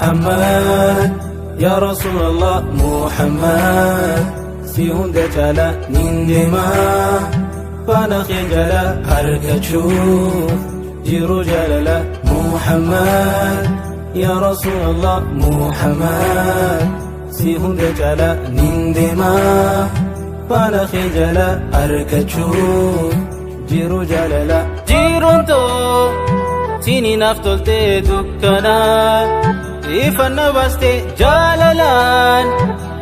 محمد يا رسول الله محمد سيهون دجالا نندما فانا خجالا حركة شوف جيرو جلالا محمد يا رسول الله محمد سيهون دجالا نندما فانا خجالا حركة شوف جيرو جلالا جيرون تو سيني نفتلتي دكنا إفنا بستي جالالان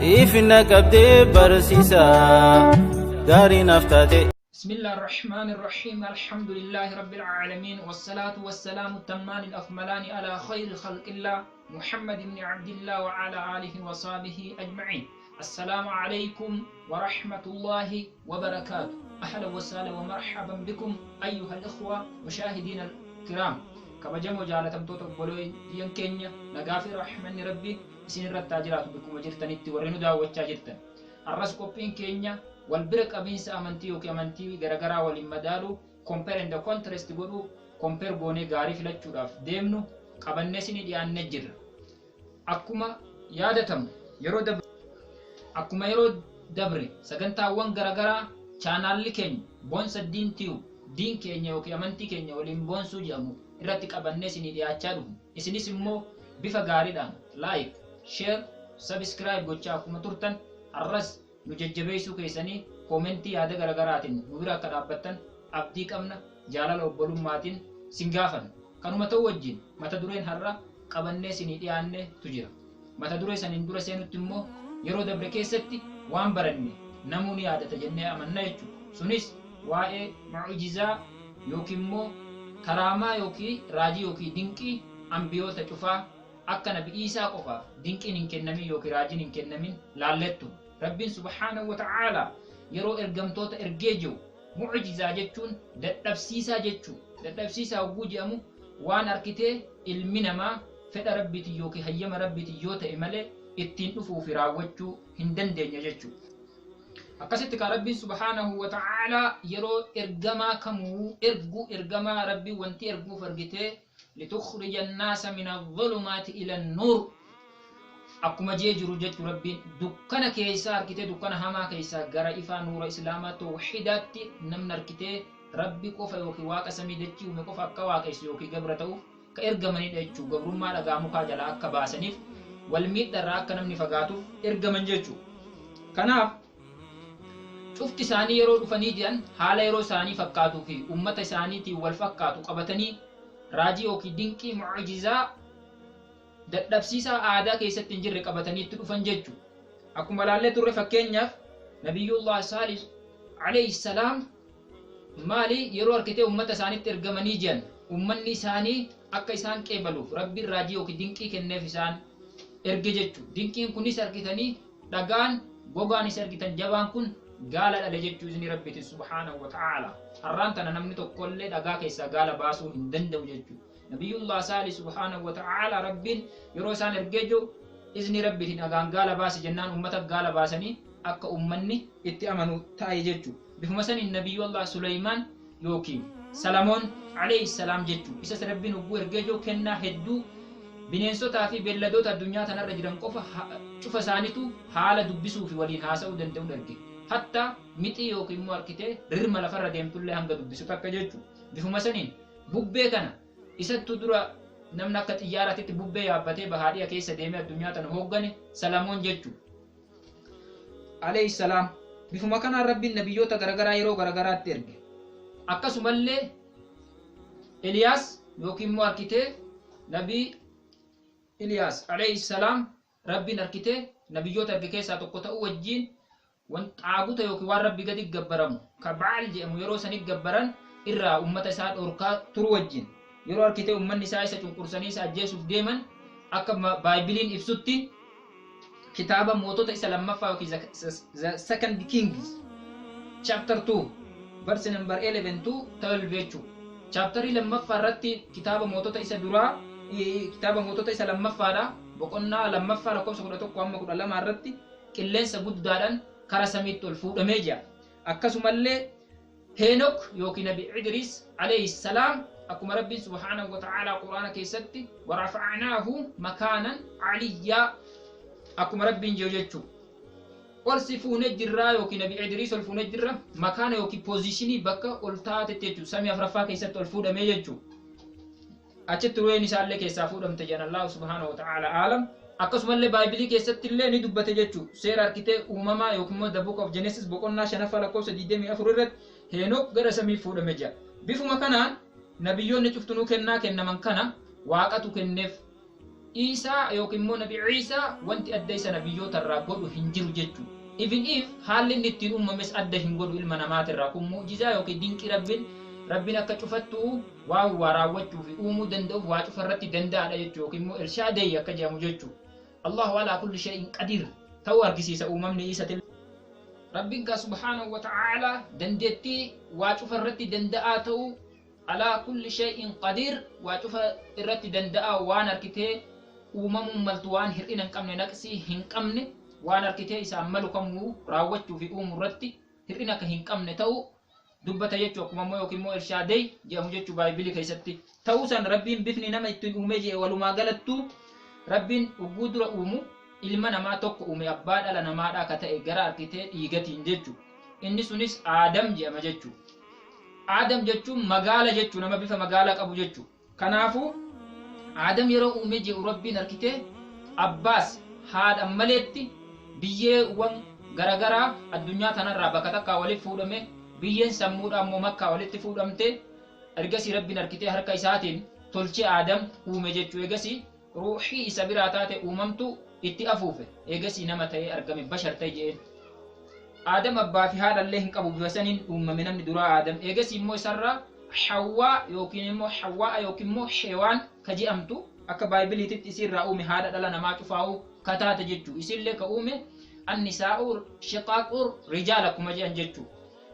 إفنا كبدي برسيسا داري نفتاتي. بسم الله الرحمن الرحيم. الحمد لله رب العالمين والصلاة والسلام التمان الأكملان على خير خلق الله محمد بن عبد الله وعلى آله وصحبه أجمعين. السلام عليكم ورحمة الله وبركاته. أهلا وسهلا ومرحبا بكم أيها الإخوة مشاهدين الكرام. كبجمو جالتم توتو بولوي ديان كينيا نغافي رحمن ربي سين رتاجرات بكم جرتنيتي ورنو داوچا جرتن الرس كوبين كينيا والبرك ابين سامنتي وكي امنتي غرغرا ولمدالو كومبير اند كونتراست غدو كومبير غوني غاري فلچوداف ديمنو قبنسيني ديان نجر اكوما يادتم يرو دب اكوما يرو دبري سغنتا وان غرغرا چانال كين بونس دين تيو دين كينيا وكي امنتي كينيا ولين بونسو جامو irratti qabannee isinii dhiyaachaa dhufu. Isinis immoo bifa gaariidhaan like, share, subscribe gochaa akkuma turtan arras nu jajjabeessuu keessanii koomentii yaada garaagaraatiin nu bira akka dhaabbattan abdii qabna. Jaalala obbolummaatiin sin gaafanna. Kanuma ta'u wajjin mata dureen har'a qabannee isinii dhiyaannetu jira. Mata duree saniin dura seenutti immoo yeroo dabre keessatti waan baranne namuu ni yaadata jennee amanna jechuudha. Sunis waa'ee mu'jizaa yookiin immoo karaamaa yookiin raajii yookiin dinqii ambiyoota cufaa akka nabi Iisaa qofaaf dinqiin hin kennamin yookiin raajiin hin kennamin laallettu. Rabbiin subhaanahu wa ta'aalaa yeroo ergamtoota ergee jiru mu'jizaa jechuun dadhabsiisaa jechuudha. Dadhabsiisaa hogguu jedhamu waan arkitee ilmi namaa fedha rabbiitiin yookiin hayyama rabbiitiin yoo ta'e malee ittiin dhufuu fi raawwachuu hin dandeenye jechuudha. akkasitti ka rabbiin subhaanahu wa ta'aalaa yeroo ergamaa kamuu ergamaa rabbii wanti erguuf argitee litukhrija annaasa min adh-dhulumaati ila an-nuur akkuma jee jiru jechuu rabbiin dukkana keessaa arkitee dukkana hamaa keessaa gara ifaa nuura islaamaa tawhiidaatti namni arkitee rabbi qofa yookiin waaqa samii dachii uume qofa akka waaqessu yookiin gabra ta'uuf ka ergamanidha jechuu. gabrummaa dhagaa mukaa jalaa akka baasaniif wal miidharraa akka namni fagaatuuf ergaman jechuu. kanaaf cufti isaanii yeroo dhufanii jiran haala yeroo isaanii fakkaatuu fi ummata isaaniitiin wal fakkaatu qabatanii raajii yookiin dinqii mu'jizaa dadhabsiisaa aadaa keessatti hin jirre qabatanii itti dhufan jechuudha. Akkuma laallee turre fakkeenyaaf Nabiyyullah Saalih alayhi salaam maali yeroo arkitee ummata isaaniitti ergamanii jiran ummanni isaanii akka isaan qeebaluuf rabbiin raajii yookiin dinqii kenneef isaan erge jechuudha. Dinqiin kunis arkitanii dhagaan gogaanis argitan jabaan kun gaala dhale jechuu izni rabbiitiin subhaanahu wa ta'aalaa. Har'aan tana namni tokkollee dhagaa keessaa gaala baasuu hin danda'u jechuudha. Nabiyyullah Saalih subhaanahu wa ta'aalaa rabbiin yeroo isaan ergee jiru izni rabbiitiin dhagaan gaala baase jennaan ummata gaala baasanii akka ummanni itti amanu ta'e jechuudha. Bifuma saniin Nabiyyullah Suleymaan yookiin Salamoon alayhi salaam jechuudha. Isas rabbiin hogguu ergee jiru kennaa hedduu bineensotaa fi beelladoota addunyaa tanarra jiran qofa cufa isaaniitu haala dubbisuu fi waliin haasa'uu danda'u erge. Hatta mixii yookiin immoo arkitee rirma lafarra deemtullee hanga dubbisu takka jechuudha. Bifuma saniin bubbee kana isattu dura namni akka xiyyaaraatti bubbee yaabbatee bahaadhiya keessa deemee addunyaa tana hooggane Salamoon jechuudha. Alayhi salaam. Bifuma kanaan rabbiin nabiyyoota garagaraa yeroo garagaraatti erge. Akkasumallee Eliyaas yookiin immoo arkitee nabii Eliyaas alayhi salaam rabbiin arkitee nabiyyoota erge keessaa tokko ta'uu wajjiin wan xaaguta yookiin waan rabbi gadi gabbaramu ka Ba'aal jedhamu yeroo sanii gabbaran irraa ummata isaa dhorkaa turu wajjiin yeroo arkitee ummanni isaa isa cunqursanii isa ajjeesuuf deeman akka Baaybiliin ibsutti kitaaba mootota isa lammaffaa yookiin Second Kings chapter 2 verse number 11 to 12 jechuudha. Chaaptarii lammaffaa irratti kitaaba mootota isa duraa kitaaba mootota isa lammaffaadha. Boqonnaa lammaffaa lakkoofsa 11 hamma 12 irratti qilleensa guddaadhaan kara samiitti ol fuudhamee jira. Akkasumallee Heenok yookiin Nabi Idris alayhi salaam akkuma Rabbiin subhaanahu wa ta'ala Quraana keessatti warafa'naahu makaanan aliyyaa akkuma Rabbiin jedhu jechuudha. Ol si fuunee jirraa yookiin Nabi Idris ol fuunee jirra makaana yookiin poozishinii bakka ol taatetti jechuudha. Samii afuraffaa keessatti ol fuudhamee jechuudha. Achitti ru'een isaallee keessaa fuudhamte jedhan Allah subhaanahu wa ta'ala aalam. Akkasumallee Baayibilii keessatti illee ni dubbate jechuudha. Seera harkitee uumamaa yookiin immoo The Book of Genesis boqonnaa 5 lakkoofsa 24 irratti Heenok gara samii fuudhamee jira. Bifuma kanaan nabiyyoonni cuftunuu kennaa kennaman kana waaqatu kenneef. Isaa yookiin immoo Nabi Ciisaa wanti adda isa nabiyyoota irraa godhu hin jiru jechuudha. Even if haalli inni ittiin uumames adda hin godhu ilma namaatirraa kun mu'jizaa yookiin dinqii Rabbiin akka cufattu waa raawwachuu fi uumuu danda'uuf waa cufa irratti danda'aadha jechuudha yookiin immoo Elshaadey akka jedhamu jechuudha. Allahu ala kulli shay'in qadiir ta'uu argisiisa uumamni isaati. Rabbiin ka subhaanahu wa ta'ala dandeettii waa cufa irratti danda'aa ta'uu ala kulli shay'in qadiir waa cufa irratti danda'aa waan harkitee uumamuun maltu waan hir'ina hin qabne naqsii hin qabne waan harkitee isaan malu kamuu raawwachuu fi uumuu irratti hir'ina akka hin qabne ta'uu dubbata jechuudha. Akkuma immoo yookiin immoo Elshaadey jedhamu jechuu Baayibilii keessatti ta'uu san Rabbiin bifni nama ittiin uumee jee walumaa galattuu Rabbiin ugguu dura uumu ilma namaa tokko uume abbaa dhala namaadhaa akka ta'e gara harkitee dhiigatiin jechuudha. Inni sunis Aadam jedhama jechuudha. Aadam jechuun magaala jechuudha, nama bifa magaalaa qabu jechuudha. Kanaafuu Aadam yeroo uumee jiru Rabbiin harkitee abbaas haadha maleetti biyyeewwan garagaraa addunyaa tanarraa bakka takkaa walitti fuudhame biyyeen sammuudhaan immoo makkaa walitti fuudhamte ergasii Rabbiin harkitee harka isaatiin tolchee Aadam uume jechuudha. Eegasii ruuxii isa biraa taate uumamtu itti afuufe eegasii nama ta'ee argame bashar ta'e jedheen. Aadam abbaa fi haadha illee hin qabu bifa saniin uumame namni duraa Aadam. Eegasii immoo isarraa Hawwaa yookiin immoo Hawwaa yookiin immoo Heewaan ka jedhamtu akka Baayibiliititti isiirraa uume haadha dhala namaa cufaa'uu kataate jechuudha. Isillee ka uume annisaa'u shiqaaqu rijaal akkuma jedhan jechuudha.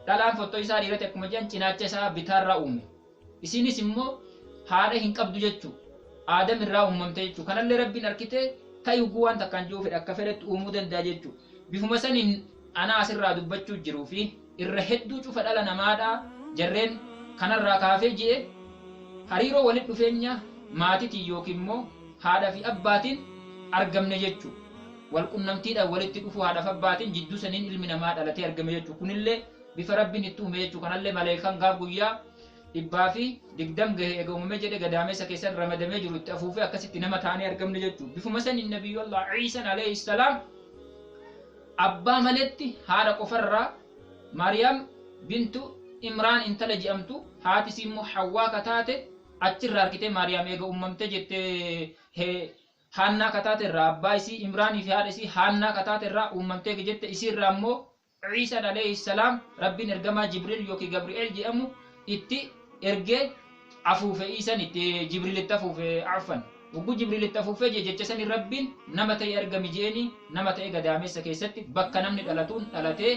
Dhalaan fottoo isaa dhiirate akkuma jedhan cinaacha isaa bitaarraa uume. Isinis immoo haadha hin qabdu jechuudha. Aadam irraa uumamte jechuudha. Kanallee Rabbiin harkitee ta'uu waan takkaan jiru fedha akka fedhetti uumuu danda'a jechuudha. Bifuma saniin ana asirraa dubbachuu jiruu fi irra hedduu cufa dhala namaadhaa jarreen kanarraa kaafee ji'e hariiroo walitti dhufeenya maatiitiin yookiin immoo haadhaa fi abbaatiin argamne jechuudha. Walqunnamtiidhaan walitti dhufu haadhaaf abbaatiin jidduu saniin ilmi namaa dhalatee argame jechuudha. Kunillee bifa Rabbiin itti uume jechuudha. Kanallee maleekaan gaaf guyyaa 120 gahee eega uumamee jedhe gadaamessa keessatti ramadamee jiru itti afuufee akkasitti nama taanee argamne jechuudha. Bifuma saniin Nabiyyullah Ciisaa alayhi salaam abbaa maletti haadha qofarraa Maariyaam bintu Imraan intala jedhamtu haatisi immoo Hawwaa kataate achirraa harkitee Maariyaam eega uumamte jettee Haannaa kataate irraa abbaa isii Imraanii fi haadha isii Haannaa kataate irraa uumamtee jette isiirraa immoo Ciisaa alayhi salaam Rabbiin ergamaa Jibriil yookiin Gabri'eel jedhamu itti ergee afuufe isan itti Jibriilitti afuufe afan. Ugu Jibriilitti afuufee jecha sanii Rabbiin nama ta'e argame jeeni nama ta'e gadaamessa keessatti bakka namni dhalatuun dhalatee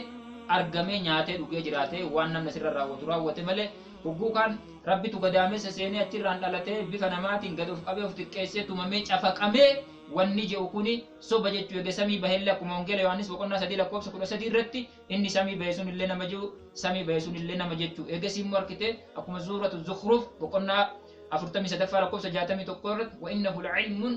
argamee nyaatee dhugee jiraatee waan namni sirra raawwate malee ugguu kan Rabbitu gadaamessa seenee achirraan dhalatee bifa namaatiin gad of qabee of xiqqeessee tumamee cafaqamee wanni jedhu kuni soba jechuu eege samii bahellee akkuma Wangeela Yohaannis boqonnaa 3 lakkoofsa 13 irratti inni samii bahe sun illee nama jiru samii bahe sun illee nama jechuu eegasii immoo harkitee akkuma suuratu Zukhruf boqonnaa 43 lakkoofsa 61 irratti wa innahu la'ilmun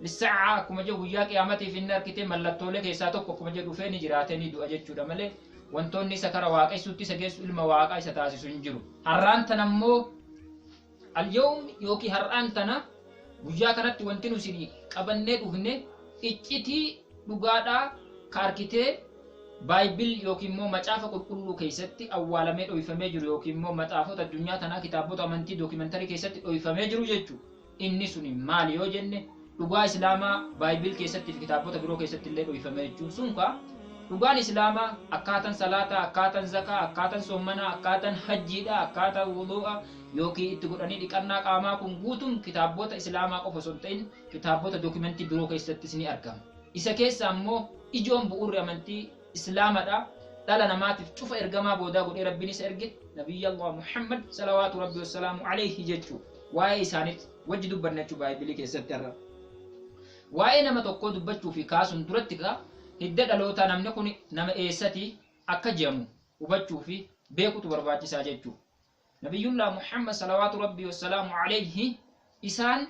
lissaa'aa akkuma jedhu guyyaa qiyaamatiif inni harkitee mallattoolee keessaa tokko akkuma jedhu dhufee ni jiraatee ni du'a jechuudha malee wantoonni isa kara waaqessuutti isa geessu ilma waaqaa isa taasisu hin jiru. Har'aan tana immoo al-yawm yookiin har'aan tana guyyaa kanatti wanti nuti qabannee dhufne iccitii dhugaadhaa ka harkitee Baayibil yookiin immoo macaafa qulqulluu keessatti awwaalamee dhoofamee jiru yookiin immoo maxaafota addunyaa tanaa kitaabota amantii dookimantarii keessatti dhoofamee jiru jechuudha. Inni suni maali yoo jenne dhugaa Islaamaa Baayibil keessatti fi kitaabota biroo keessatti illee dhoofamee jechuun sunka dhugaan Islaamaa akkaataan salaataa, akkaataan zakaa, akkaataan soomanaa, akkaataan hajjiidhaa, akkaataan wuduu'a yookiin itti godhanii dhiqannaa qaamaa kun guutuun kitaabota Islaamaa qofa osoo hin ta'in kitaabota dookimantii biroo keessattis ni argama. Isa keessaa immoo ijoon bu'uurri amantii Islaamadha. dhala namaatiif cufa ergamaa boodaa godhee rabbiin isa erge nabiyyallah Muhammad salawaatu rabbi wassalaamu alayhi jechuu waa'ee isaaniitti wajji dubbanna jechuu baayibilii keessatti irra waa'ee nama tokkoo dubbachuu fi kaasuun duratti gaa hidda dhalootaa namni kun nama eessatii akka jedhamu hubachuu fi beekutu barbaachisaa jechuu nabiyyullah Muhammad salawaatu rabbi wassalaamu alayhi isaan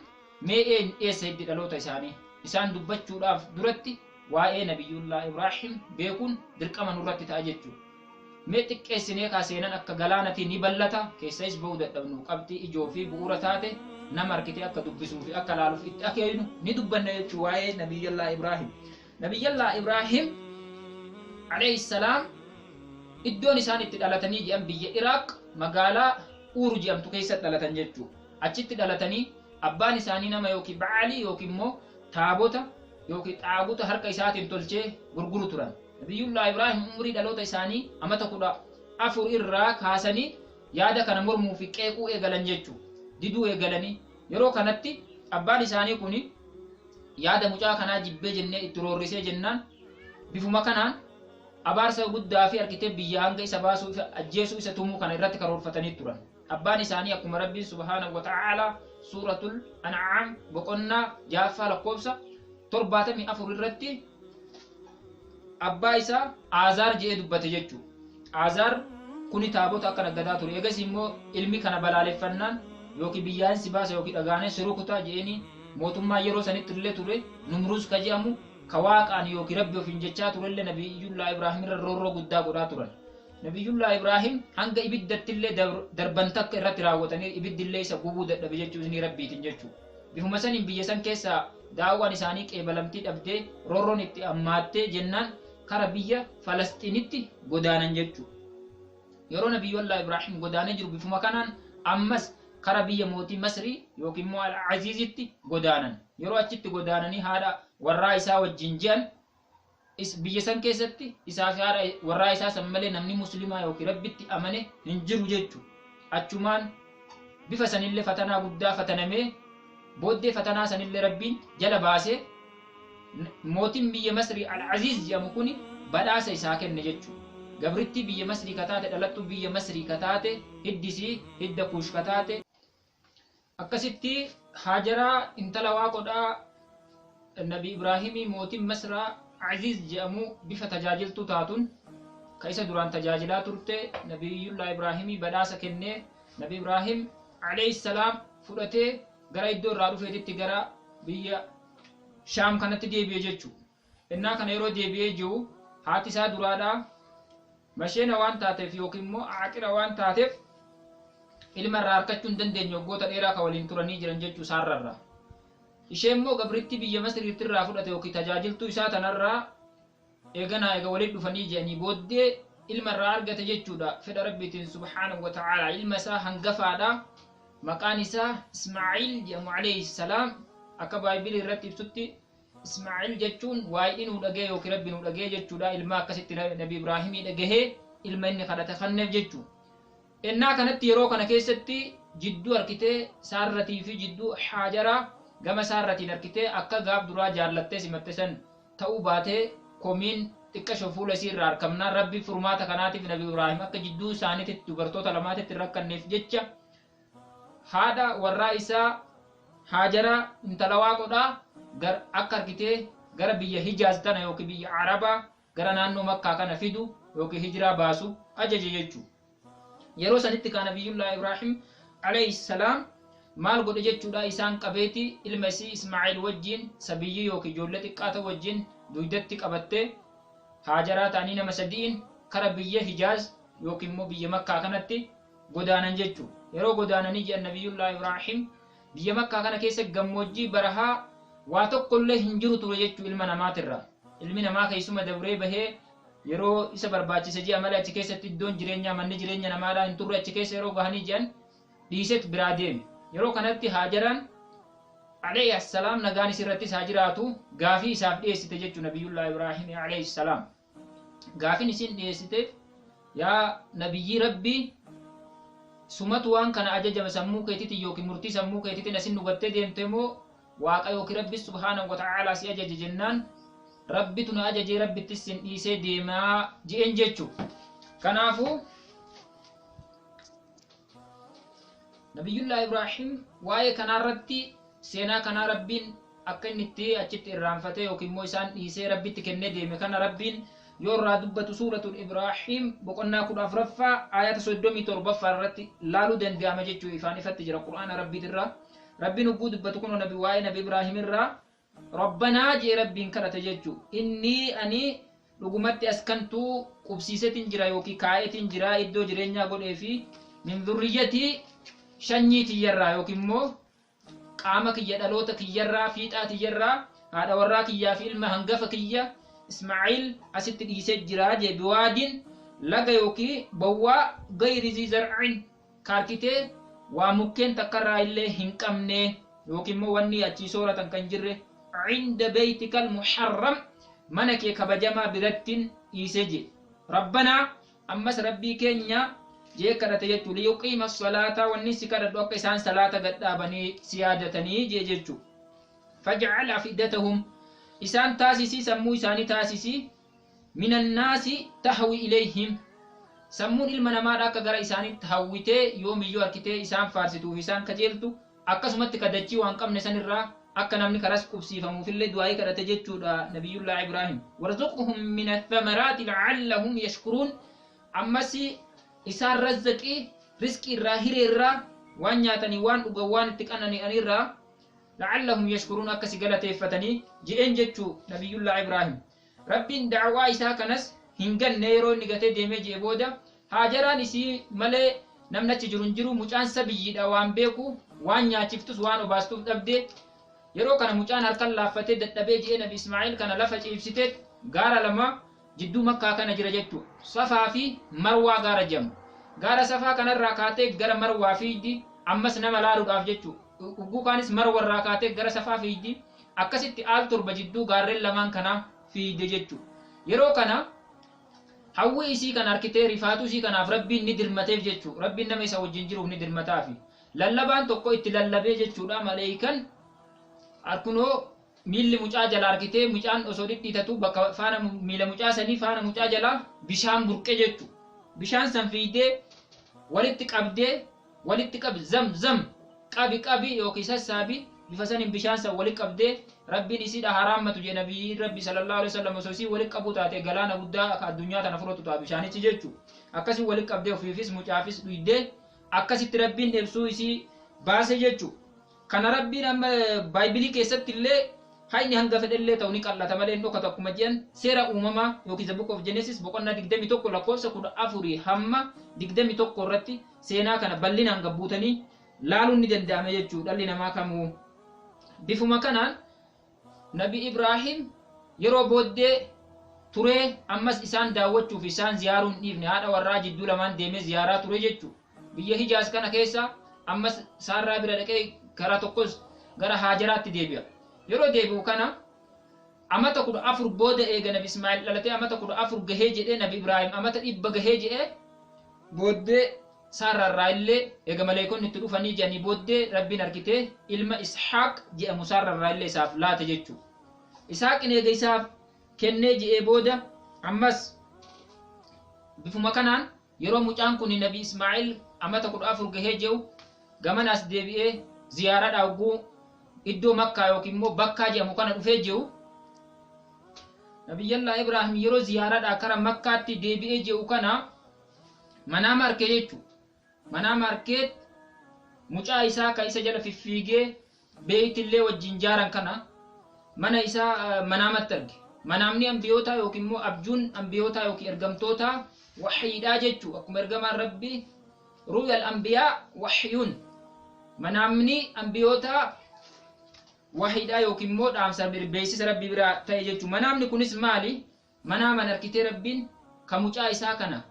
mee'een eessa hiddi dhaloota isaanii isaan dubbachuudhaaf duratti waa'ee nabiyyullah Ibraahim beekuun dirqama nurratti ta'a jechuu mee xiqqeessinee kaaseenan akka galaanatii ni ballata keessais ba'uu dadhabnu qabxii ijoo fi bu'uura taate nama harkitee akka dubbisuu fi akka laaluuf itti akeeknu ni dubbanna jechuu waa'ee nabiyyullah Ibraahim nabiyyullah Ibraahim alayhi salaam iddoon isaan itti dhalatanii jedhan biyya Iraaq magaalaa Uuru jedhamtu keessatti dhalatan jechuu achitti dhalatanii abbaan isaanii nama yookiin ba'aalii yookiin immoo taabota yookiin xaaguta harka isaatiin tolchee gurguru turan nabiyyullah Ibraahim umrii dhaloota isaanii amata 14 irraa kaasanii yaada kana mormuu fi qeequu eegalan jechuu diduu eegalanii yeroo kanatti abbaan isaanii kun yaada mucaa kanaa jibbee jennee itti roorrisee jennaan bifuma kanaan abaarsa guddaa fi harkitee biyya hanga isa baasuu fi ajjeesuu isa tumuu kana irratti karoorfatanii turan abbaan isaanii akkuma rabbiin subhaanahu wa ta'ala suuratul an'aam boqonnaa 6 lakkoofsa 74 irratti abbaa isaa Aazaar jedhee dubbate jechuu Aazaar kuni taabota akka naggadaa ture eegas immoo ilmi kana balaaleffannaan yookiin biyyaan si baasa yookiin dhagaanee siruu kutaa jedhanii mootummaa yeroo sanitti illee ture Numruus ka jedhamu ka waaqaan yookiin rabbi ofiin jechaa turellee nabiyyullah Ibraahim irra roorroo guddaa godhaa turan nabiyyullah Ibraahim hanga ibiddatti illee darban takka irratti raawwatanii ibiddillee isa gubuu dadhabe jechuun ni rabbiitiin jechuu bifuma saniin biyya san keessaa daawwan isaanii qeebalamtii dhabdee roorroon itti ammaattee jennaan kara biyya Falasxiinitti godaanan jechuu yeroo nabiyyullah Ibraahim godaanee jiru bifuma kanaan ammas kara biyya mootii Masrii yookiin immoo Al-Aziizitti godaanan yeroo achitti godaananii haadha warraa isaa wajjin jiran biyya san keessatti isaa fi haadha warraa isaa san malee namni muslimaa yookiin rabbitti amane hin jiru jechuu achumaan bifa sanillee fatanaa guddaa fatanamee booddee fatanaa sanillee rabbiin jala baasee mootiin biyya Masrii Al-Aziiz jedhamu kun badhaasa isaa kenne jechuu gabrittii biyya Masrii kataate dhalattuu biyya Masrii kataate hiddisii hidda Kuush kataate akkasitti Haajaraa intala waaqodhaa nabi Ibraahimii mootiin Masraa Aziiz jedhamu bifa tajaajiltuu taatuun ka isa duraan tajaajilaa turte nabiyyullah Ibraahimii badhaasa kennee nabi Ibraahim alayhi salaam fudhatee gara iddoo irraa dhufeetitti gara biyya Shaam kanatti deebi'e jechuu innaa kana yeroo deebi'ee jiru haati isaa duraadhaa masheena waan taateef yookiin immoo aaqira waan taateef ilma irraa harkachuu hin dandeenye waggoota dheeraa ka waliin turanii jiran jechuu saarrarraa ishee immoo gabritti biyya Masriitti irraa fudhate yookiin tajaajiltuu isaa tanarraa eeganaa eega waliin dhufanii jedhanii booddee ilma irraa argate jechuudha fedha rabbiitiin subhaanahu wa ta'ala ilma isaa hangafaadha maqaan isaa Ismaa'iil jedhamu alayhi salaam akka baayibilii irratti ibsutti Ismaa'iil jechuun waa'ee nu dhagee yookiin rabbi nu dhagee jechuudha ilma akkasitti nabi Ibraahimii dhagahee ilma inni kadhate kanneef jechuu innaa kanatti yeroo kana keessatti jidduu harkitee saarratii fi jidduu Haajaraa gama saarratiin harkitee akka gaaf duraa jaallattee simatte san ta'uu baatee komiin xiqqashoo fuula isii irraa harkamnaan rabbi furmaata kanaatiif nabi Ibraahim akka jidduu isaaniitti dubartoota lamaatitti rakkanneef jecha haadha warraa isaa Haajaraa intala waaqodhaa akka harkitee gara biyya Hijaaz tana yookiin biyya Arabaa gara naannoo Makkaa kana fidu yookiin hijiraa baasu ajaje jechuu yeroo sanitti kana nabiyyullah Ibraahim alayhi salaam maal godhe jechuudha isaan qabeeti ilma isii Ismaa'iil wajjin sabiyyii yookiin ijoollee xiqqaata wajjin duydatti qabattee Haajaraa ta'anii nama sadiin kara biyya Hijaaz yookiin immoo biyya Makkaa kanatti godaanan jechuu yeroo godaananii jedhan nabiyyullah Ibraahim biyya Makkaa kana keessa gammoojjii barahaa waa tokkollee hin jiru ture jechuu ilma namaatirra ilmi namaa keessuma dabree bahee yeroo isa barbaachise ji'a malee achi keessatti iddoon jireenyaa manni jireenya namaadhaa hin turre achi keessa yeroo gahanii jedhan dhiiset biraa deeme yeroo kanatti Haajaraan alayhi salaam nagaan isirrattis haa jiraatu gaafii isaaf dhiyeessite jechuu nabiyyullah Ibraahim alayhi salaam gaafiin isin dhiyeessiteef yaa nabiyyii rabbii sumatu waan kana ajajama sammuu keetiitiin yookiin murtii sammuu keetiitiin asin hubattee deemte moo waaqa yookiin rabbi subhaanahu wa ta'ala si ajaje jennaan rabbitu na ajajee rabbitti sin dhiisee deemaa je'een jechu. Kanaafuu Nabiyullah Ibrahim waa'ee kanarratti seenaa kanaa rabbiin akka inni itti achitti irraanfatee yookiin immoo isaan dhiisee rabbitti kennee deeme kana rabbiin yoo irraa dubbatu suuratul Ibrahim boqonnaa 14 ayata 37 irratti laaluu danda'ama jechuu ifaan ifatti jira Qur'aana rabbiitirraa. Rabbiin ugguu dubbatu kun nabi waa'ee nabi Ibrahim irraa rabbanaa jee rabbiin kadhate jechuu inni ani dhugumatti askantuu qubsiisetiin jira yookiin kaa'eetiin jira iddoo jireenyaa godhee fi min dhurriyyatii shanyii tiyyarraa yookiin immoo qaama kiyya dhaloota kiyyarraa fiixaa tiyyarraa haadha warraa kiyyaa fi ilma hangafa kiyya Ismaa'il asitti dhiisee jira jee biwaadiin laga yookiin bawwaa gayri zii zar'in kaarkitee waa mukkeen takkarraa illee hin qabne yookiin immoo wanni achii sooratan kan jirre inda beeytikal muharram mana kee kabajamaa birattiin dhiisee jee rabbanaa ammas rabbii keenya jee kadhate jechuu liyuqiima salaataa wanni si kadhadhu akka isaan salaata gadhaabanii si yaadatanii jee jechuu faj'al afidatahum isaan taasisii sammuu isaanii taasisii minannaasi tahwi ilayhim sammuun ilma namaadha akka gara isaaniitti hawwitee yoomiyyuu harkitee isaan faarsituuf isaan kajeeltu akkasumatti kadachii waan qabne sanirraa akka namni karas qubsiifamuufillee du'aa'ii kadhate jechuudha nabiyullah Ibrahim warzuqhum min athamaraati la'allahum yashkuruun ammas isaan razzaqii rizqii irraa hiree irraa waan nyaatanii waan dhugan waan itti qanani'an irraa la'allahum yashkuruun akka si galateeffatanii je'een jechuu nabiyullah Ibrahim. Rabbiin da'waa isaa kanas hin ganne yeroo inni gatee deemee jee booda Haajaraan isii malee namni achi jiru hin jiru mucaan sabiyyiidha waan beeku waan nyaachiftus waan obaastuuf dhabdee yeroo kana mucaan harkaan laaffatee dadhabee jee nabi Ismaa'il kana lafa ciibsitee gaara lama jidduu makkaa kana jira jechuu Safaa fi Marwaa gaara jedhamu. Gaara Safaa kanarraa kaatee gara Marwaa fiigdi ammas nama laaluudhaaf jechuu ugguu kaanis Marwarraa kaatee gara Safaa fiigdi akkasitti al torba jidduu gaarreen lamaan kanaa fiigde jechuu yeroo kana hawwi isii kan harkitee rifaatuu isii kanaaf rabbiin ni dirmateef jechuu rabbiin nama isa wajjin jiruuf ni dirmataafi lallabaan tokko itti lallabee jechuudha maleeykan arkunoo miilli mucaa jala harkitee mucaan osoo dhidhiitatu bakka faana miila mucaa sanii faana mucaa jala bishaan burqe jechuu bishaan san fiidee walitti qab zam qabi yookiin sassaabi bifa sanin bishaan san walitti qabdee rabbiin isiidha haraammatu jee nabii rabbi sallallahu alaihi wasallam osoo isii walitti qabu taate galaana guddaa akka addunyaa tana furatu ta'a bishaanichi jechuu akkasii walitti qabdee ofiifis mucaafis dhuydee akkasitti rabbiin dheebsuu isii baase jechuu kana rabbiin amma baayibilii keessatti illee hayni hanga fedhellee ta'u ni qallata malee hin dhokatu akkuma jedhan seera uumamaa yookiin the book of Genesis boqonnaa 21 lakkoofsa 14 hamma 21 irratti seenaa kana bal'inaan gabbuutanii laaluun ni danda'ame jechuu dhalli namaa kamuu bifuma kanaan Nabi Ibrahim yeroo booddee turee ammas isaan daawwachuuf isaan ziyaaruun dhiifne haadha warraa jidduu lamaan deemee ziyaaraa ture jechuu biyya Hijaaz kana keessa ammas saarraa bira dhaqee karaa tokkos gara Haajaraatti deebi'a yeroo deebi'u kana amata 14 booda eega Nabi Ismaa'il dhalatee amata 14 gahee jedhee Nabi Ibrahim amata 100 gahee jedhee booddee saarraa illee eega maleekonni itti dhufanii jedhanii booddee rabbiin harkitee ilma Ishaaq jedhamu saarraa illee isaaf laate jechuu Ishaaqin eega isaaf kennee jedhee booda ammas bifuma kanaan yeroo mucaan kun Nabi Ismaa'il amata 14 gahee jedhu gamanas deebi'ee ziyaaraa dhaawguu iddoo Makkaa yookiin immoo Bakkaa jedhamu kana dhufee jedhu Nabiyyallah Ibrahim yeroo ziyaaraadhaa kara Makkaatti deebi'ee jedhu kana manaama arkee jechuu manaama arkee mucaa isaa ka isa jala fiffiigee beeytillee wajjin jaaran kana mana isaa manaamatti arge manaamni ambiyootaa yookiin immoo abjuun ambiyootaa yookiin ergamtoota wahiidhaa jechuu akkuma ergamaan rabbi ru'yal anbiyaa wahyuun manaamni ambiyootaa wahiidhaa yookiin immoo dhaamsa beeksisa rabbii biraa ta'e jechuu manaamni kunis maali manaaman arkitee rabbiin ka mucaa isaa kana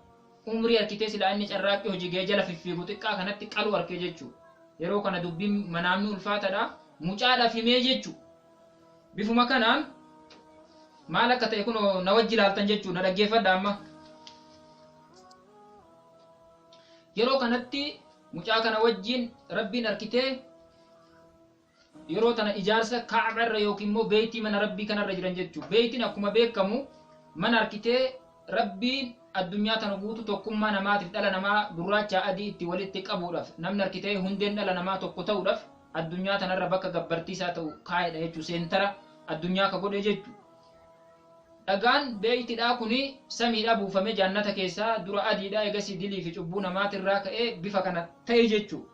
umrii arkitee silaa inni carraaqqii hojii jala fiffiigu xiqqaa kanatti qalu arkee jechuu yeroo kana dubbiin manaamni ulfaatadha mucaadhaaf himee jechuu bifuma kanaan maal akka ta'e kun na wajji ilaaltan jechuu na dhaggeeffadha amma yeroo kanatti mucaa kana wajjiin rabbiin arkitee yeroo tana ijaarsa Kaaba irra yookiin immoo beeytii mana Rabbii kanarra jiran jechuudha. Beeytiin akkuma beekamu mana harkitee Rabbiin addunyaa tana guutu tokkummaa namaatiif dhala namaa gurraacha adii itti walitti qabuudhaaf namni harkitee hundeen dhala namaa tokko ta'uudhaaf addunyaa tanarra bakka gabbartiisaa ta'u kaa'edha jechuudha. Seentara addunyaa ka godhe jechuudha. Dhagaan beeytiidhaa kuni samiidhaa buufamee jannata keessaa dura adiidhaa eegasii dilii fi cubbuu namaatirraa ka'ee bifa kana ta'e jechuudha.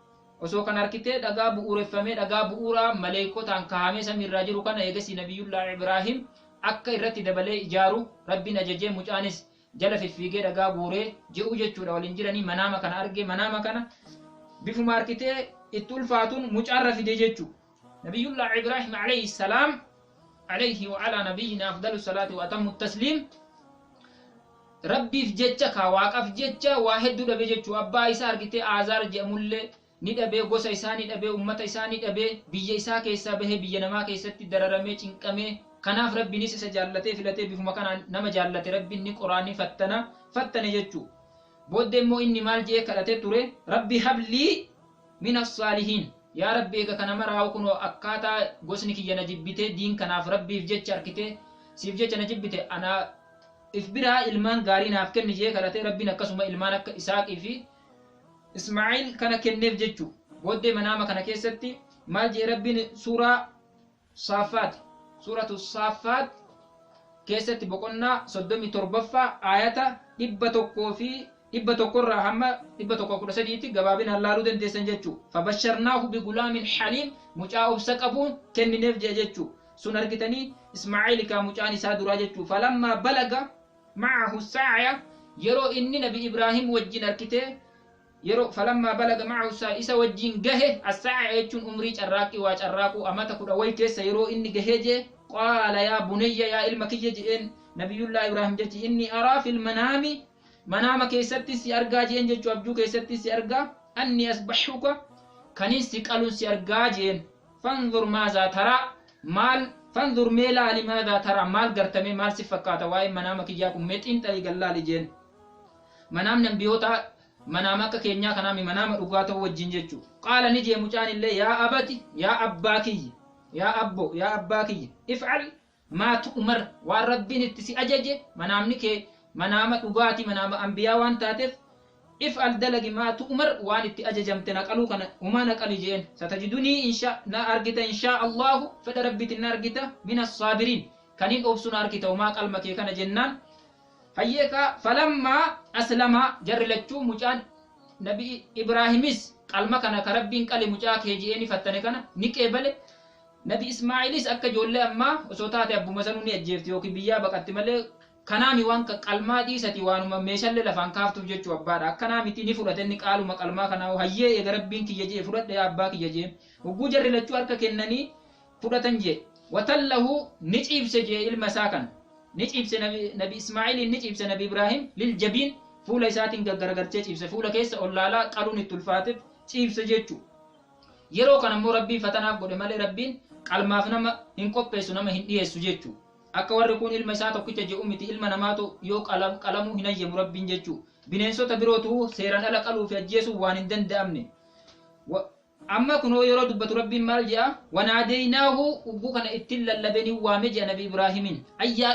Osoo kan harkitee dhagaa bu'uureffamee dhagaa bu'uuraa maleekotaan kaa'amee samiirraa jiru kana eegasii Nabiyullaa Ibraahim akka irratti dabalee ijaaru Rabbiin ajajee mucaanis jala fiffiigee dhagaa guuree ji'u jechuudha. Waliin jiranii manaama kana argee manaama kana bifuma harkitee itti ulfaatuun mucaarra fide jechuudha. Nabiyullaa Ibraahim alayhi salaam عليه وعلى نبينا أفضل الصلاة وأتم التسليم ربي في جتة كواقف جتة واحد دو دبي جتة أبا إسا أرغتي آزار جأمول ندبي غوسا إسا ندبي أمتا إسا ندبي بيجي إسا كيسا به بيجي نما كيسا تدررمي چنكمي كناف ربي نيس إسا جالتي فلتي بفما كان نما جالتي ربي ني قرآني فتنا جتة بود مو إني مال جيه كالتي توري ربي حبلي من الصالحين يا ربي إذا كان مرة كنو أكاتا غوسني كي نجيبته دين كناف ربي في جت شركته سيف جت نجيبته أنا إفبرا إلمان غاري نافكر نجيه كرته ربي نكسوما إلمانك إسحاق إفي إسماعيل كان كنف جتشو بود منام كان كيستي مال جي ربي سورة الصافات كيستي بقولنا صدمي تربفا آياتا إبتوكو في إبا تقرر هما إبا تقرر سديتي جوابين الله رودن تسن جتشو فبشرناه بغلام حليم مجاوب سقفون كن نفجع جتشو سنركتني إسماعيل كمجاني سادرا جتشو فلما بلغ معه السعي يرو إني نبي إبراهيم وجين أركته يرو فلما بلغ معه السعي إسا وجين جهه السعي يجون أمري الراكي واج الراكو أما تقول ويكس يرو إني جهجه قال يا بني يا إلمك يجئن نبي الله إبراهيم جتي إني أرى في المنام منام كيستي سي أرجع جين جتشو أبجو كيستي سي أرجع أني أصبحك كنيس قالوا سي أرجع جين فانظر ماذا ترى مال فانظر ميلا لماذا ترى مال قرتمي مال سفكاتا واي منامك إياكم ميتين تلي قلال جين منام نبيوتا منامك كينيا كنامي منام رقاته وجين جتشو قال نجي مجان الله يا أبتي يا أباكي يا أبو يا أباكي افعل ما تؤمر والرب نتسي أجج منامني كي منام رقاتي منام أنبياء وان تاتف افعل دلق ما تؤمر وان اتأججمت نقلو كان وما نقل جين ستجدني إن شاء نارجت إن شاء الله فدربت النارجت من الصابرين كانين أوبسون نارجت وما قال مكي كان جنان هيك فلما أسلم جر لتشو مجان نبي إبراهيمس قال ما كان كربين قال مجاك هجيني فتني كان نكبل نبي إسماعيلس أكا جولة أما وصوتات أبو مسنوني أجيفتي وكي بيا بقت ملء كنامي وانك قلما دي ستي وانما ميشل لفان كافتو جتشو أبادا كنامي تيني فرطني قالوا ما قلما كناو هيه يغربين كي يجي فرط يا أباك يجي وقو جر لتشو أركا كنني فرطن جي وتله نجيب سجي المساكن نجيب نبي إسماعيل نجيب نبي إبراهيم للجبين فولا ساتين غرغرتي جيب فولا كيس أولالا قالون التلفاتف جيب سجيتشو يرو كان مو ربي فتنا قد مال ربين قلما فنما هنكوب بيسو نما هنديه سجيتشو akka warri kun ilma isaa tokkicha je'u miti ilma namaatu yoo qalamuu hin ayyamu rabbiin jechuu bineensota birootu seeraan ala qaluu fi ajjeesuu waan hin danda'amne amma kunoo yeroo dubbatu rabbiin maal jedha wanaadeynaahu ubbuu kana ittiin lallabanii waame jedha nabi ibraahimin ayyaa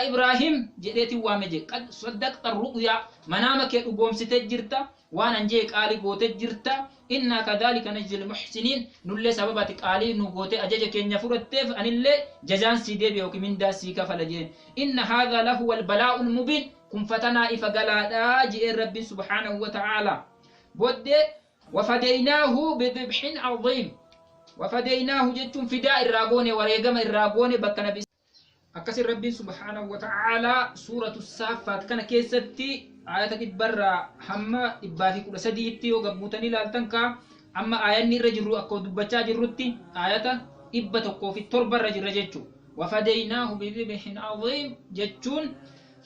ibraahim jedheetiin waame jedhe qad saddaqta ru'ya manaama kee dhugoomsitee jirta waan anjee qaalii goote jirta inna kadhalika najzil muhsinin nulle sababati qaalii nu goote ajaja keenya fudhatteef anillee jazaan si deebi yookiin mindaa si kafala jeen inna hadha lahu wal balaa'ul mubin kun fatanaa ifa galaadha jee rabbiin subhanahu wa ta'ala bodde وفديناه بذبح عظيم وفديناه جتم فداء الراغون وريغم الراغون بكنا بس أكسر ربي سبحانه وتعالى سورة الصافات كان كيستي آيات برا حما إبافي كل سديتي وقبوتني لالتنكا أما آيات نرجر أكو دبچا جرتي آيات إبتكو في التربة رجل رجتشو وفديناه بذبح عظيم جتشون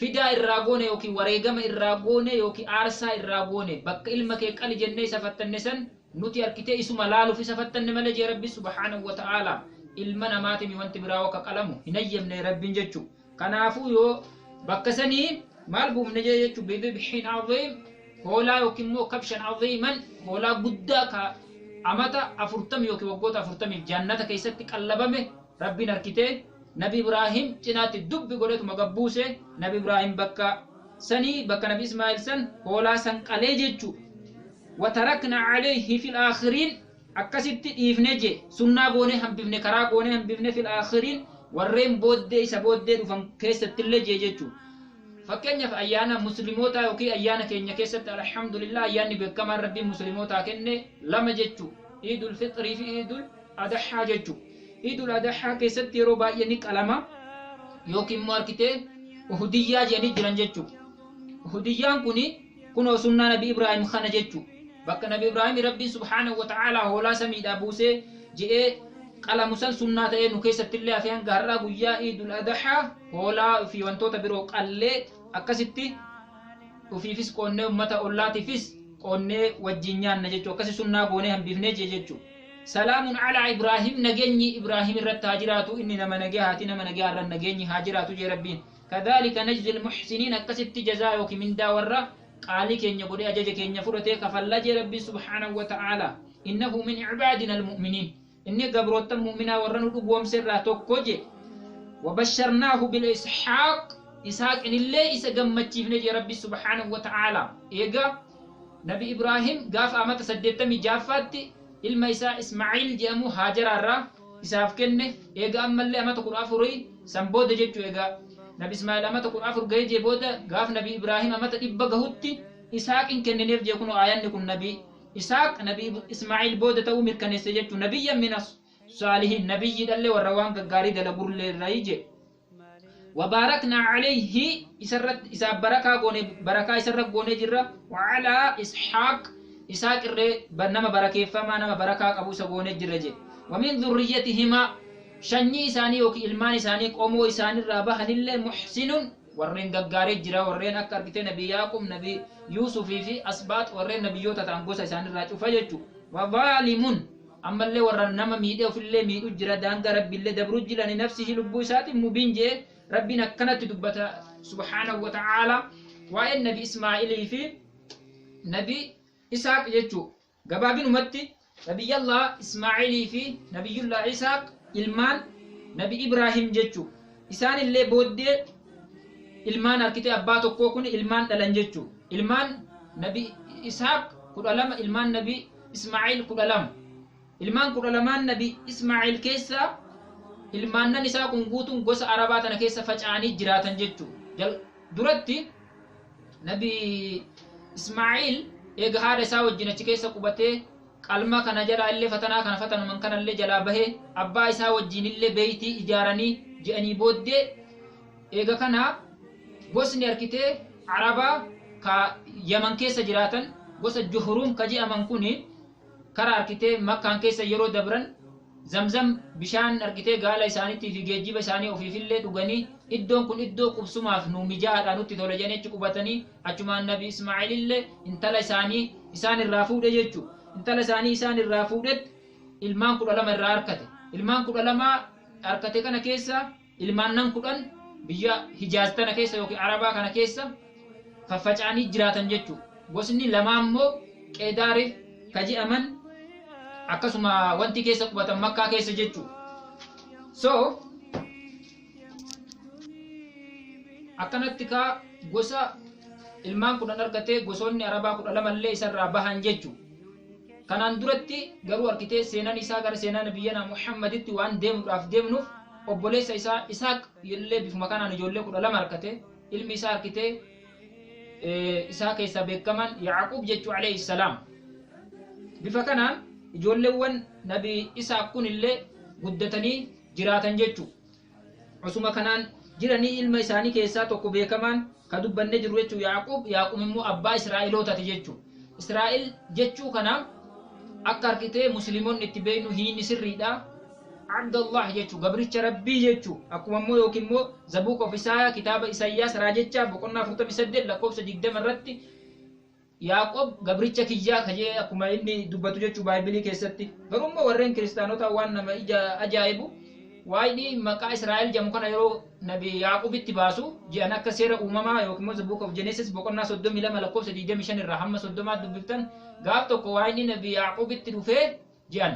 فداء الراغون يوكي وريغم الراغون يوكي آرسا الراغون بك علمك قال جنة سفتن سن نوتي أركتي اسم لالو في سفتن ملجي ربي سبحانه وتعالى علمنا ماتمي وانت براوك قلمو هنيم ربي جتشو كنافو يو بكسني مالبو من جتشو بذبح عظيم هولا يوكي مو كبشا عظيما هولا قداك amata 40 yookiin waggoota 40 jannata keessatti qallabame rabbiin harkitee nabi Ibraahim cinaatti dubbi godhetuma gabbuuse nabi Ibraahim bakka sanii bakka nabi Ismaa'il san hoolaa san qalee jechuu watarakna alayhi fil aakhiriin akkasitti dhiifne je sunnaa goonee hambifne karaa goonee hambifne fil aakhiriin warreen booddee isa booddee dhufan keessatti illee je jechuu fakkeenyaaf ayyaana musliimotaa yookiin ayyaana keenya keessatti alhamdulillah ayyaanni beekamaan rabbiin musliimotaa kenne lama jechuu iidul fixrii fi iidul adhaa jechuu iidul adhaa keessatti yeroo baay'ee ni qalama yookiin immoo harkitee uhudiyyaa jedhanii jiran jechuu uhudiyyaan kunoo sunnaa nabi Ibraahim kana jechuu bakka nabi Ibraahim rabbiin subhaanahu wa ta'ala hoolaa samiidhaa buusee je'ee qalamusan sunnaa ta'ee nu keessatti illee afaan gaarraa guyyaa iidul adhaa hoolaa fi wantoota biroo qallee akkasitti ufiifis qoonnee ummata ollaatiifis qoonnee wajjin nyaanna jechuu akkasi sunnaa goonee hambifnee jechuu salaamun alaa Ibraahim nageenyi Ibraahim irratti haa jiraatu inni nama nagee haati nama nagee har'an nageenyi haa jiraatu jee rabbiin kadhalika najzil muhsiniin akkasitti jazaa yookiin mindaa warra qaalii keenya godhee ajaja keenya fudhatee kafallaa jee rabbiin subhaanahu wa ta'ala innahu min cibaadina almu'miniin inni gabroottan mu'minaa warra nu dhugoomse irraa tokko je wabasharnaahu bil ishaaq isaaqin illee isa gammachiifne je rabbi subhaanahu wa ta'ala eega nabi Ibraahim gaafa amata 86 ilma isaa Ismaa'iil jedhamu Haajaraarraa isaaf kenne eega ammallee amata 14 san booda jechuu eega nabi Ismaa'iil amata 14 gahee jee booda gaaf nabi Ibraahim amata 100 gahutti isaaqin kenneneef jee kun aayanni kun nabi isaaq nabi Ismaa'iil booda ta'uu mirkaneesse jechuu nabiyyan min saalihiin nabiyyi dhalle warra waan gaggaarii dalagurlee irraa je وباركنا عليه إسرت بركة قوني بركة إسرت قوني جرا وعلى إسحاق إسحاق بنما بركة فما نما بركة أبو سقوني جرا جي ومن ذريتهما شني إساني وكي إلمان إساني قومو إساني رابها لله محسن ورين قاري جرا ورين أكار كتير نبي ياقوم نبي يوسف في أسبات ورين نبي يوتا تنقوس إساني راجو فججو وظالمون أما اللي ورن نما ميديو في اللي ميدو جرا دانقا ربي اللي دبرج لني نفسه لبو ساتي مبين جي ربنا كانت دبتا سبحانه وتعالى وإن نبي إسماعيل في نبي إسحاق يجو قبابين أمتي نبي الله إسماعيل في نبي الله إسحاق إلمان نبي إبراهيم يجو إسان اللي بود إلمان الكتاب أباتو كوكون إلمان دلن يجو إلمان نبي إسحاق كل ألم إلمان نبي إسماعيل كل ألم إلمان كل ألمان نبي إسماعيل كيسا ilmaannan isaa kun guutuun gosa arabaa tana keessa faca'anii jiraatan jechuu duratti nabi Ismaa'iil eega haadha isaa wajjin achi keessa qubatee qalma kana jalaa illee fatanaa kana fatanuman kanallee jalaa bahee abbaa isaa wajjin illee beeytii ijaaranii je'anii booddee eega kana gosni arkitee arabaa ka Yaman keessa jiraatan gosa Juhuruum ka je'aman kuni karaa arkitee Makkaan keessa yeroo dabran zamzam bishaan argitee gaala isaaniitii fi geejjiba isaanii ofiifillee dhuganii iddoon kun iddoo qubsumaaf nu mijaa'aadha nutti tola jedhanii achi qubatanii achumaan nabi Ismaa'iil illee intala isaanii isaan irraa fuudhe jechuu intala isaanii isaan irraa fuudhet ilmaan 12 irraa harkate ilmaan 12 harkate kana keessa ilmaannan 10 biyya Hijaaz tana keessa yookiin Arabaa kana keessa faffaca'anii jiraatan jechuu gosni lama immoo Qeedaariif kaji'aman akkasuma wanti keessa qubatan Makkaa keessa jechuu so akkanatti ka gosa ilmaan 10 argatee gosoonni Arabaa 12 illee isarraa bahan jechuu kanaan duratti garuu arkitee seenaan isaa gara seenaa nabiyyana Muhammaditti waan deemuudhaaf deemnuuf obboleessa isaa Isaaq illee bifuma kanaan ijoollee 12 arkate ilmi isaa arkitee isaa keessa beekaman Yaaqub jechuu alayhi salaam bifa kanaan ijoolleewwan nabi Isaaq kun illee guddatanii jiraatan jechuu osuma kanaan jiranii ilma isaanii keessaa tokko beekamaan ka dubbanne jiru jechuu Yaaqub immoo abbaa Israa'elootati jechuu Israa'el jechuu kana akka arkitee muslimoonni itti beeknu hiini sirriidha Abdullah jechuu gabricha rabbii jechuu akkuma immoo yookiin immoo Zabuuk of Isaayaa kitaaba Isaayyaas raajechaa boqonnaa 48 lakkoofsa 20 irratti Yaaqoob gabricha kiyyaa kajee akkuma inni dubbatu jechuu Baayibilii keessatti garuu immoo warreen kiristaanota waan nama ajaa'ibu waa'ee maqaa Israa'el jedhamu kana yeroo nabi Yaaqoobitti baasu ji'an akka seera uumamaa yookiin immoo Zabuuk of Genesis boqonnaa 32 lakkoofsa 25 irraa hamma 30 dubbiftan gaaf tokko waa'ee nabi Yaaqoobitti dhufee ji'an.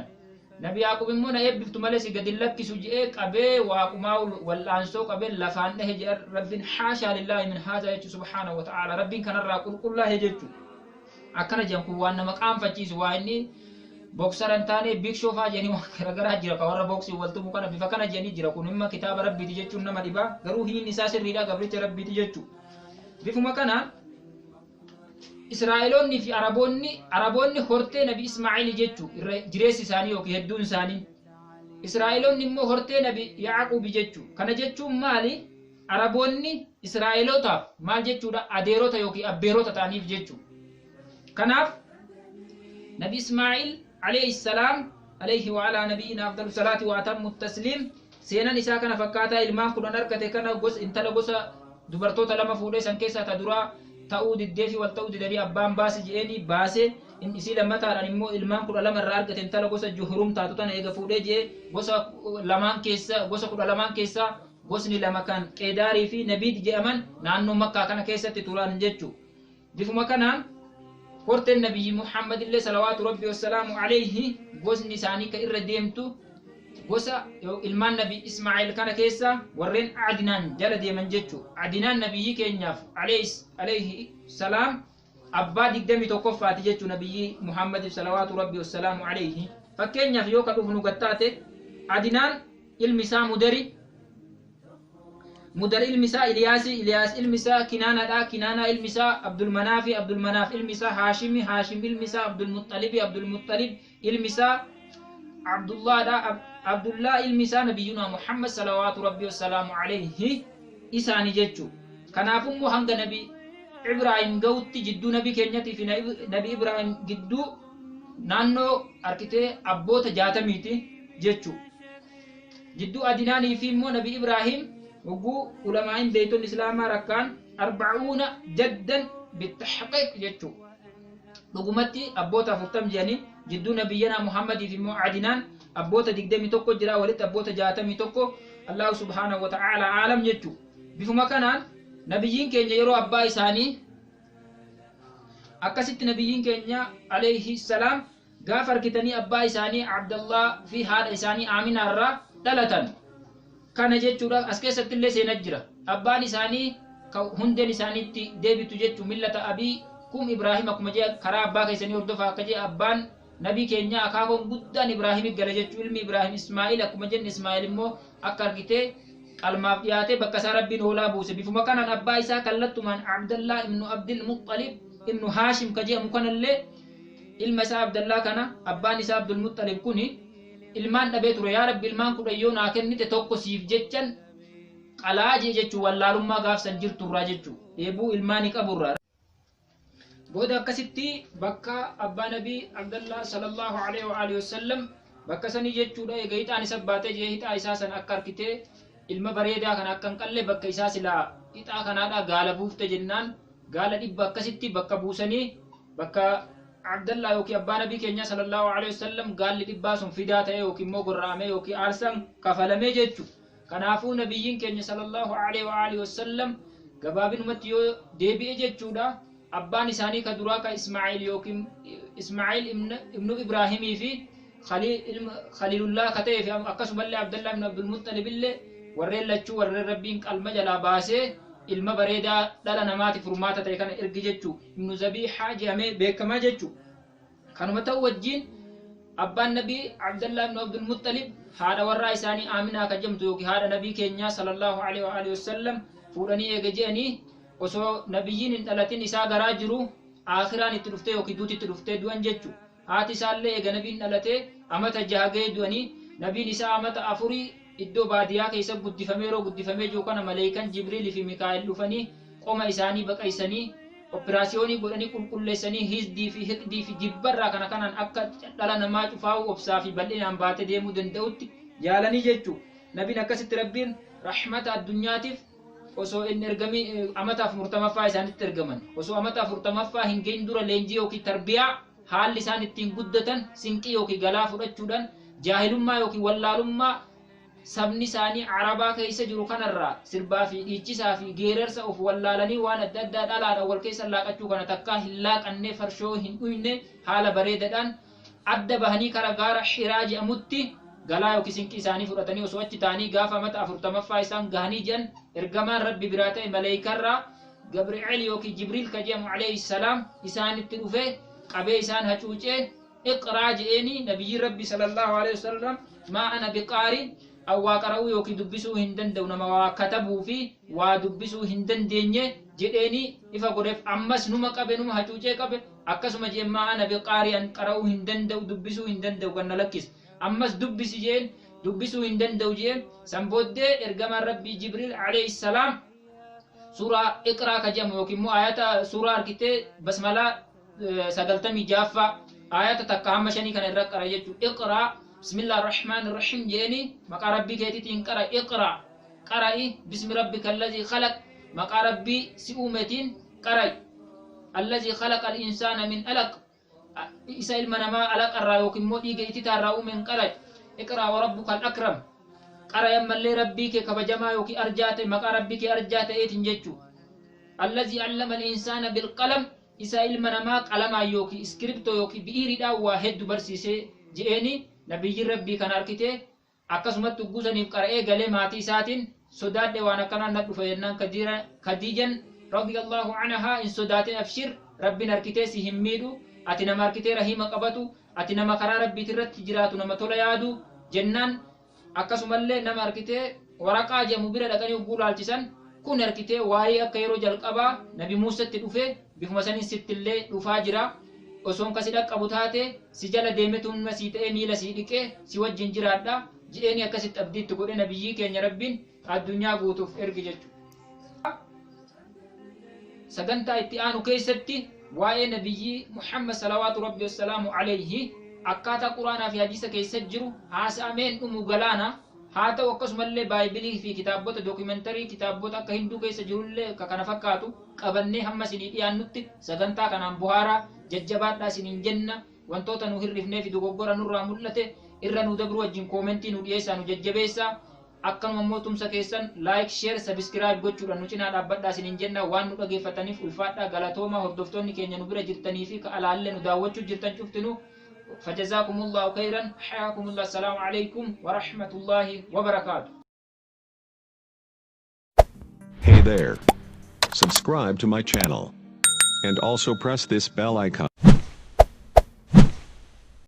Nabi Yaaqub immoo na eebbiftu malee si gadi lakkisu je'ee qabee waaqumaa wal'aansoo qabee lafaan dhahe je'e rabbiin haashaa lillaahi min haadha jechu subhaanahu wa ta'ala rabbiin kanarraa qulqullaa'e jechu. Akkana jedhan kun waan nama qaanfachiisu waa inni boksara hin taane bikshoofaa jedhanii waan garagaraa jira ka warra boksii waltumu kana bifa kana jedhanii jira kun imma kitaaba rabbiiti jechuun nama dhibaa garuu hiin isaa sirriidha gabricha rabbiiti jechu. Bifuma kanaan Israa'eloonni fi Araboonni hortee Nabi Ismaa'il jechu jireessi isaanii yookiin hedduun isaanii. Israa'eloonni immoo hortee Nabi Yaaqub jechu. Kana jechuun maali? Araboonni Israa'elootaaf maal jechuudha? Adeerota yookiin abbeerota ta'aniif jechu. Kanaaf Nabi Ismaa'il alayhi salaam alayhi wa ala nabiyyina afdalu salaati wa atammu tasliim seenan isaa kana fakkaataa ilmaan kudhan argate kana intala gosa dubartoota lama fuudhee san keessaa ta duraa ta'uu diddee fi wal ta'uu didanii abbaan baase je'eenii baase inni isii lammataadhaan immoo ilmaan kudha lama irraa argate intala gosa juhurum taatu tana eega fuudhee je'e gosa 12 keessaa gosni lama kan Qeedaarii fi Nabiid jedhaman naannoo Makkaa kana keessatti turan jechuudha. Bifuma kanaan horteen Nabiyyi Muhammad illee salawaatu rabbi wassalaamu alayhi gosni isaanii ka irra deemtu gosa ilmaan Nabi Ismaa'il kana keessa warreen Adinaan jala deeman jechuudha. Adinaan Nabiyyi keenyaaf alayhi salaam abbaa 21ffaati jechuudha Nabiyyi Muhammad salawaatu rabbi wassalaamu alayhi. Fakkeenyaaf yoo ka dhufnu gattaate Adinaan ilmi isaa Mudar ilmi isaa Iliyaas ilmi isaa Kinaana ilmi isaa Abdulmanaaf ilmi isaa Haashim ilmi isaa Abdulmuttalib ilmi isaa Abdullah ilmi isaa Nabiyyuna Muhammad salawaatu rabbi wassalaamu alayhi isaani jechu. Kanaafummoo hanga Nabi Ibrahim ga'utti jidduu Nabi keenyatii fi Nabi Ibrahim gidduu naannoo arkitee abboota 60ti jechu. Jidduu Adinaanii fi immoo Nabi Ibrahim وقو علماء بيت الإسلام ركان 40 جدا بالتحقيق جتو لقمتي أبوتا فرتم جاني جدو نبينا محمد في معادنان أبوتا دقدمي توكو جرا ولد أبوتا جاتمي توكو الله سبحانه وتعالى عالم جتو بفما كانان نبيين كين يرو أبا إساني أكست نبيين كين عليه السلام غافر كتني أبا إساني عبد الله في هذا إساني آمين الرا دلتن kana jechuudha as keessatti illee seenaa jira abbaan isaanii hundeen isaaniitti deebitu jechuun millata abii kum Ibrahim akkuma jee karaa abbaa keessanii hordofaa akka jee abbaan nabii keenya akaakoon guddaan Ibrahim gala jechuun ilmi Ibrahim Ismaa'il akkuma jenne Ismaa'il immoo akka argitee qalmaaf dhiyaate bakka isaa rabbiin hoolaa buuse bifuma kanaan abbaa isaa kallattumaan Abdallah ibnu Abdul Muttalib ibnu Haashim ka jedhamu kanallee ilma isaa Abdallah kana abbaan isaa Abdul Muttalib kuni ilmaan dhabee ture yaa rabbi ilmaan kudhayyoo naa kennite tokko siif jechan qalaaje jechuu wallaalummaa gaafsan jirturraa jechuu eebuu ilmaanii qaburraa booda akkasitti bakka abbaa nabii Abdallah sallallahu alaihi wa alihi wasallam bakka sanii jechuudha eega hixaan isa baatee jee hixaa isaa san akka arkitee ilma bareedaa kana akka hin qalle bakka isaa silaa hixaa kanaadha gaala buufte jennaan gaala dhibba akkasitti bakka buusanii bakka Abdallah yookiin abbaa nabii keenya sallallahu alaihi wasallam gaalli dhibbaa sun fidaa ta'e yookiin immoo gorra'amee yookiin aarsaan kafalamee jechu. Kanaafuu nabiyyiin keenya sallallahu alaihi wa alihi wasallam gabaabinumatti yoo deebi'e jechuudha abbaan isaanii ka duraa ka Ismaa'il yookiin Ismaa'il ibnu Ibraahimii fi Khaliilullah ka ta'e fi akkasumallee Abdallah ibn Abdul Muttalib illee warreen lachuu warreen rabbiin qalma jalaa baasee ilma bareedaa dhala namaatiif furmaata ta'e kana ergi jechuu ibnu Zabiihaa jedhamee beekamaa jechuu kanuma ta'u wajjiin abbaan nabii Abdallah ibn Abdul Muttalib haadha warraa isaanii Aaminaa ka jedhamtu yookiin haadha nabii keenyaa sallallahu alaihi wa alihi wasallam fuudhanii eega je'anii osoo nabiyyiin hin dhalatin isaa garaa jiru aakhiraan itti dhuftee yookiin duuti itti dhuftee du'an jechuu haati isaallee eega nabiin dhalatee amata 6 ga'ee du'anii nabiin isaa amata 4 iddoo baadiyaa keessa guddifamee jiru kana maleekan Jibriil fi Mikaa'el dhufanii qoma isaanii baqaysanii operaasiyoonii godhanii qulqulleessanii hizdii fi hiqdii fi jibbarraa kanaan akka dhala namaa cufaa'u obsaa fi bal'inaan baatee deemuu danda'utti jaalanii jechuu nabiin akkasitti rabbiin rahmata addunyaatiif osoo inni ergamii amata 40ffaa isaanitti ergaman osoo amata 40ffaa hin geenye dura leenjii yookiin tarbiyaa haalli isaan ittiin guddatan sinqii yookiin galaa fudhachuudhaan jaahilummaa yookiin wallaalummaa sabni isaanii Arabaa keessa jiru kanarraa sirbaa fi dhiichisaa fi geerarsa of wallaalanii waan adda addaa dhalaadhaan wal keessa laaqachuu kana takkaa hin laaqannee farshoo hin dhuyne haala bareedaadhaan adda bahanii kara gaara Hiraa jedhamutti galaa yookiin sinqii isaanii fudhatanii osoo achi ta'anii gaafa mata 40ffaa isaan gahanii jiran ergamaan rabbi biraa ta'e maleeyikarraa Gabri'eel yookiin Jibriil ka jedhamu alayhi salaam isaanitti dhufee qabee isaan hacuucee iqraa jedheeni nabiyyi rabbi sallallahu alayhi wasallam maa ana biqaari awwaa qara'uu yookiin dubbisuu hin danda'u nama waa katabuu fi waa dubbisuu hin dandeenye jedheeni ifa godheef ammas numa qabe numa hacuucee qabe akkasuma jeen maa ana biqaari an qara'uu hin danda'u dubbisuu hin danda'u kan na lakkis ammas dubbisi jeen dubbisuu hin danda'u jeen san booddee ergamaan rabbii Jibriil alayhi salaam suuraa iqraa ka jedhamu yookiin immoo ayata suuraa arkitee basmalaa 96ffaa ayata takka hamma 5 kana irra qara jechuudha iqraa bismillahir rahmanir rahim jeeni maqaa rabbii keetiitiin qara iqraa qara'i bismi rabbika allazi khalaq maqaa rabbii si uumetiin qara'i allazi khalaqal insana min alaq isa ilma namaa alaqarraa yookiin immoo dhiiga ititaarraa uumeen qara'i iqraa wa rabbukal akram qara yammallee rabbii kee kabajamaa yookiin arjaate maqaa rabbii kee arjaateetiin jechuu allazi allama al-insana bil qalam isa ilma namaa qalamaa yookiin iskiriptoo yookiin bi'iriidhaan waa hedduu barsiisee je'eeni nabiyyi rabbii kan arkite akkasumatti uggusaniif qara'ee galee maatii isaatiin sodaadhe waan akkanaan na dhufa jennaan Khadiijan radiyallahu anha in sodaatin abshir rabbiin arkitee si hin miidhu ati nama arkitee rahima qabatu ati nama karaa rabbiitti irratti jiraatu nama tola yaadu jennaan akkasumallee nama arkitee waraqaa jedhamu bira dhaqanii ugguu laalchisan kun arkitee waa'ee akka yeroo jalqabaa nabi Muusatti dhufe bifuma saniin sittillee dhufaa jira osoon kasi dhaqqabu taate si jala deemetuun masii ta'ee miila sii dhiqee si wajjin jiraadha jedheeni akkasitti abdiitti godhe nabiyyii keenya rabbiin addunyaa guutuuf ergi jechuudha. Sagantaa itti aanu keessatti waa'ee nabiyyii Muhammad salawaatu rabbi wassalaamu alayhi akkaataa quraanaa fi hadiisa keessa jiru haasa'ameen dhumu galaana haa ta'u akkasumallee baayibilii fi kitaabota dookumentarii kitaabota akka hinduu keessa jirullee kana fakkaatu qabannee hamma isinii dhiyaannutti sagantaa kanaan buhaaraa jajjabaadhaa isiniin jenna wantoota nu hirrifnee fi dogoggora nurraa mul'ate irra nu dabru wajjin koomentii nu dhiyeessaa nu jajjabeessaa akkanuma mootumsa keessan laayik sheer sabiskiraayib gochuudhaan nu cinaa dhaabbadhaa isiniin jenna waan nu dhageeffataniif ulfaadhaa galatoomaa hordoftoonni keenya nu bira jirtanii fi alaallee nu daawwachuu jirtan cuftinu فجزاكم الله خيرا حياكم الله السلام عليكم ورحمة الله وبركاته. Hey there. Subscribe to my channel and also press this bell icon.